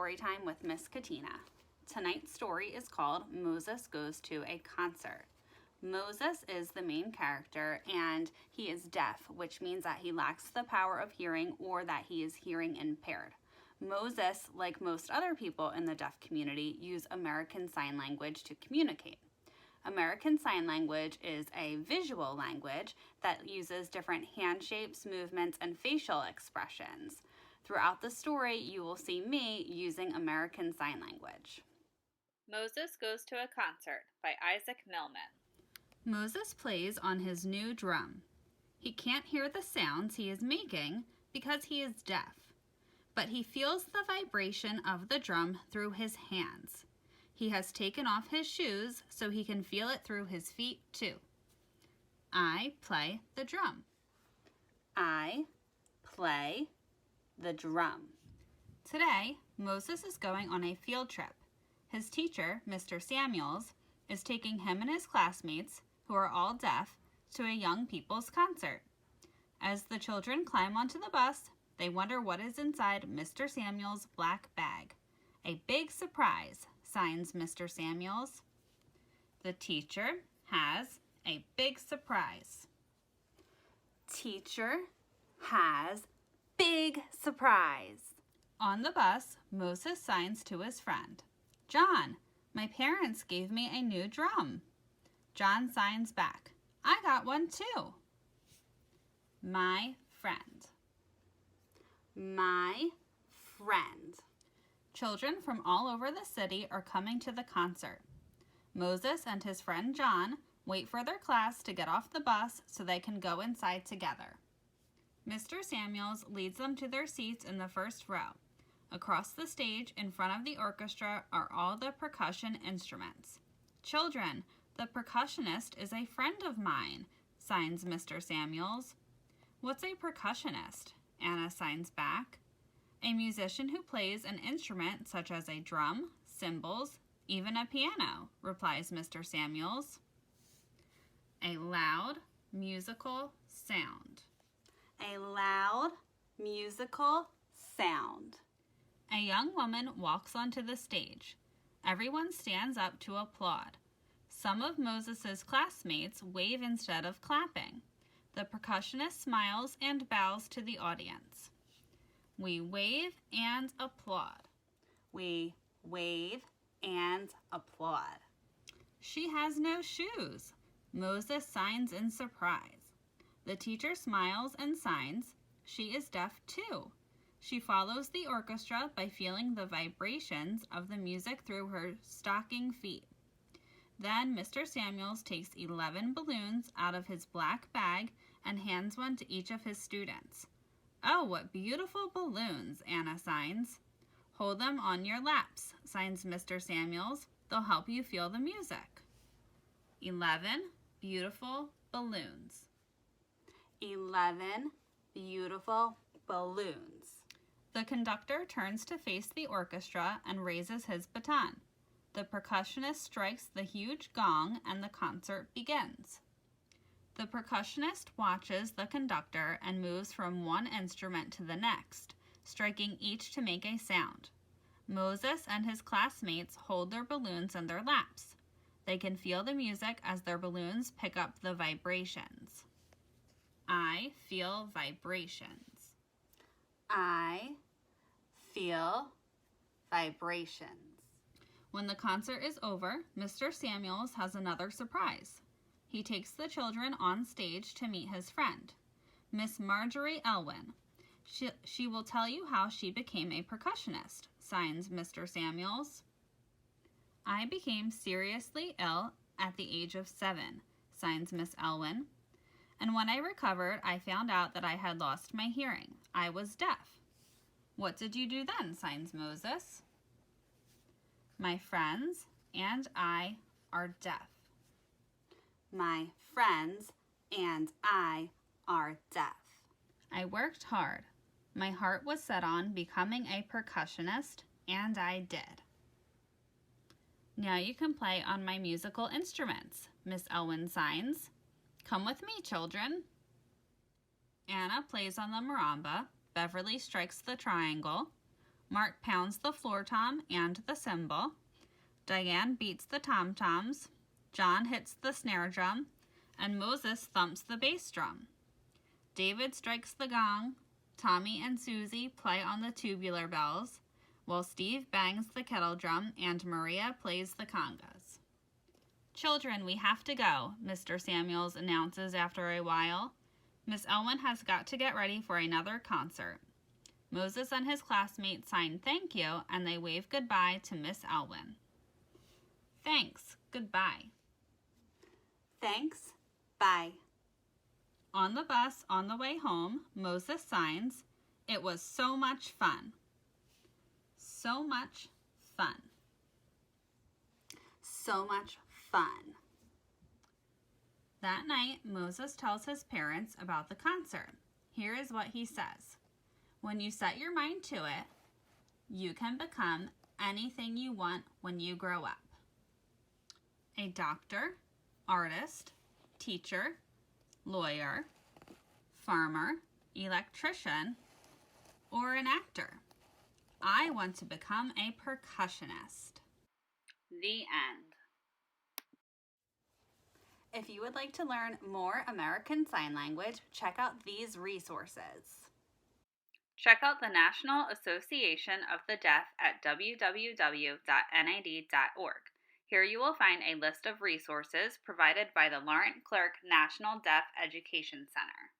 story time with Miss Katina. Tonight's story is called Moses Goes to a Concert. Moses is the main character and he is deaf, which means that he lacks the power of hearing or that he is hearing impaired. Moses, like most other people in the deaf community, use American Sign Language to communicate. American Sign Language is a visual language that uses different hand shapes, movements, and facial expressions. Throughout the story, you will see me using American Sign Language. Moses Goes to a Concert by Isaac Millman. Moses plays on his new drum. He can't hear the sounds he is making because he is deaf, but he feels the vibration of the drum through his hands. He has taken off his shoes so he can feel it through his feet too. I play the drum. I play the drum. Today, Moses is going on a field trip. His teacher, Mr. Samuels, is taking him and his classmates, who are all deaf, to a young people's concert. As the children climb onto the bus, they wonder what is inside Mr. Samuels' black bag. A big surprise, signs Mr. Samuels. The teacher has a big surprise. Teacher has big surprise. On the bus, Moses signs to his friend. John, my parents gave me a new drum. John signs back. I got one too. My friend. My friend. Children from all over the city are coming to the concert. Moses and his friend John wait for their class to get off the bus so they can go inside together. Mr. Samuels leads them to their seats in the first row. Across the stage in front of the orchestra are all the percussion instruments. Children, the percussionist is a friend of mine, signs Mr. Samuels. What's a percussionist? Anna signs back. A musician who plays an instrument such as a drum, cymbals, even a piano, replies Mr. Samuels. A loud, musical sound. A loud, musical sound. A young woman walks onto the stage. Everyone stands up to applaud. Some of Moses' classmates wave instead of clapping. The percussionist smiles and bows to the audience. We wave and applaud. We wave and applaud. She has no shoes. Moses signs in surprise. The teacher smiles and signs. She is deaf too. She follows the orchestra by feeling the vibrations of the music through her stocking feet. Then Mr. Samuels takes 11 balloons out of his black bag and hands one to each of his students. Oh, what beautiful balloons, Anna signs. Hold them on your laps, signs Mr. Samuels. They'll help you feel the music. 11 beautiful balloons. 11 beautiful balloons. The conductor turns to face the orchestra and raises his baton. The percussionist strikes the huge gong and the concert begins. The percussionist watches the conductor and moves from one instrument to the next, striking each to make a sound. Moses and his classmates hold their balloons in their laps. They can feel the music as their balloons pick up the vibrations. I feel vibrations. I feel vibrations. When the concert is over, Mr. Samuels has another surprise. He takes the children on stage to meet his friend, Miss Marjorie Elwin. She will tell you how she became a percussionist, signs Mr. Samuels. I became seriously ill at the age of 7, signs Miss Elwin. And when I recovered, I found out that I had lost my hearing. I was deaf. What did you do then, signs Moses? My friends and I are deaf. My friends and I are deaf. I worked hard. My heart was set on becoming a percussionist, and I did. Now you can play on my musical instruments, Miss Elwin signs. Come with me, children. Anna plays on the marimba. Beverly strikes the triangle. Mark pounds the floor tom and the cymbal. Diane beats the tom-toms. John hits the snare drum, and Moses thumps the bass drum. David strikes the gong. Tommy and Susie play on the tubular bells, while Steve bangs the kettle drum and Maria plays the congas. "Children, we have to go," Mr. Samuels announces after a while. "Miss Elwyn has got to get ready for another concert." Moses and his classmates sign thank you, and they wave goodbye to Miss Elwyn. Thanks, goodbye. Thanks, bye. On the bus on the way home, Moses signs, "It was so much fun." So much fun. So much fun. That night, Moses tells his parents about the concert. Here is what he says. When you set your mind to it, you can become anything you want when you grow up. A doctor, artist, teacher, lawyer, farmer, electrician, or an actor. I want to become a percussionist. The end. If you would like to learn more American Sign Language, check out these resources. Check out the National Association of the Deaf at www.nad.org. Here you will find a list of resources provided by the Laurent Clerc National Deaf Education Center.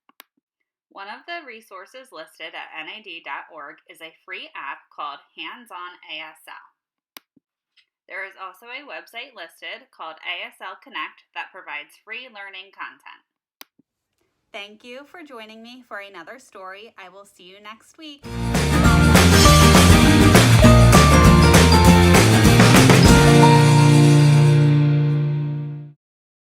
One of the resources listed at nad.org is a free app called Hands-On ASL. There is also a website listed called ASL Connect that provides free learning content. Thank you for joining me for another story. I will see you next week.